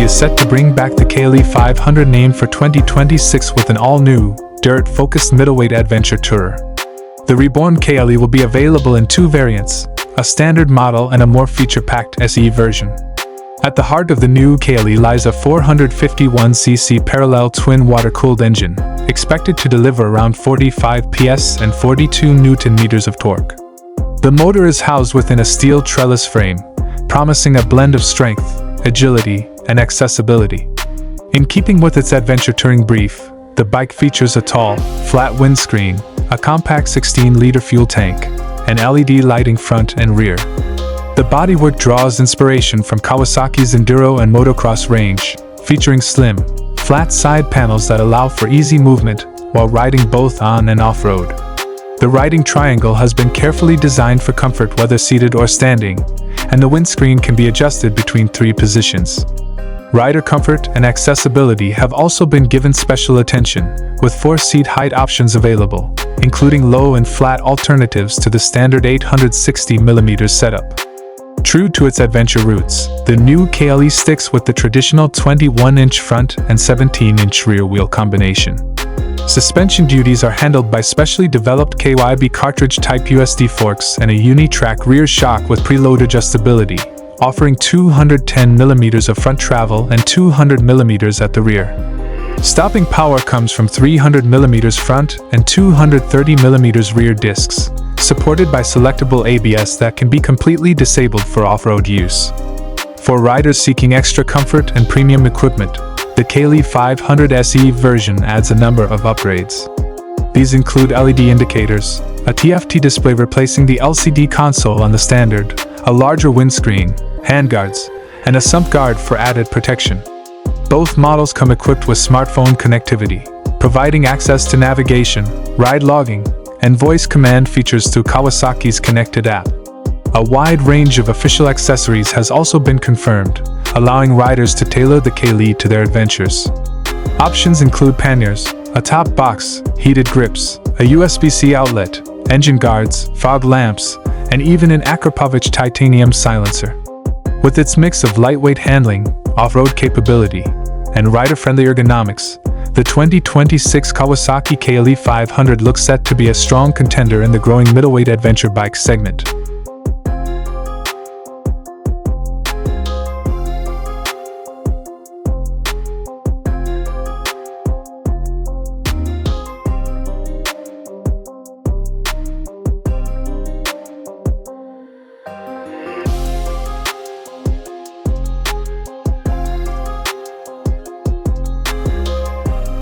is set to bring back the KLE 500 name for 2026 with an all-new, dirt-focused middleweight adventure tourer. The reborn KLE will be available in two variants, a standard model and a more feature-packed SE version. At the heart of the new KLE lies a 451cc parallel twin water-cooled engine, expected to deliver around 45 PS and 42 Nm of torque. The motor is housed within a steel trellis frame, promising a blend of strength, agility, and accessibility. In keeping with its adventure touring brief, the bike features a tall, flat windscreen, a compact 16-liter fuel tank, and LED lighting front and rear. The bodywork draws inspiration from Kawasaki's enduro and motocross range, featuring slim, flat side panels that allow for easy movement while riding both on and off-road. The riding triangle has been carefully designed for comfort whether seated or standing, and the windscreen can be adjusted between 3 positions. Rider comfort and accessibility have also been given special attention, with 4-seat height options available, including low and flat alternatives to the standard 860mm setup. True to its adventure roots, the new KLE sticks with the traditional 21-inch front and 17-inch rear wheel combination. Suspension duties are handled by specially developed KYB cartridge-type USD forks and a uni-track rear shock with preload adjustability, offering 210mm of front travel and 200mm at the rear. Stopping power comes from 300mm front and 230mm rear discs, supported by selectable ABS that can be completely disabled for off-road use. For riders seeking extra comfort and premium equipment, the KLE 500 SE version adds a number of upgrades. These include LED indicators, a TFT display replacing the LCD console on the standard, a larger windscreen, handguards, and a sump guard for added protection. Both models come equipped with smartphone connectivity, providing access to navigation, ride logging, and voice command features through Kawasaki's connected app. A wide range of official accessories has also been confirmed, allowing riders to tailor the KLE to their adventures. Options include panniers, a top box, heated grips, a USB-C outlet, engine guards, fog lamps, and even an Akrapovic titanium silencer. With its mix of lightweight handling, off-road capability, and rider-friendly ergonomics, the 2026 Kawasaki KLE 500 looks set to be a strong contender in the growing middleweight adventure bike segment.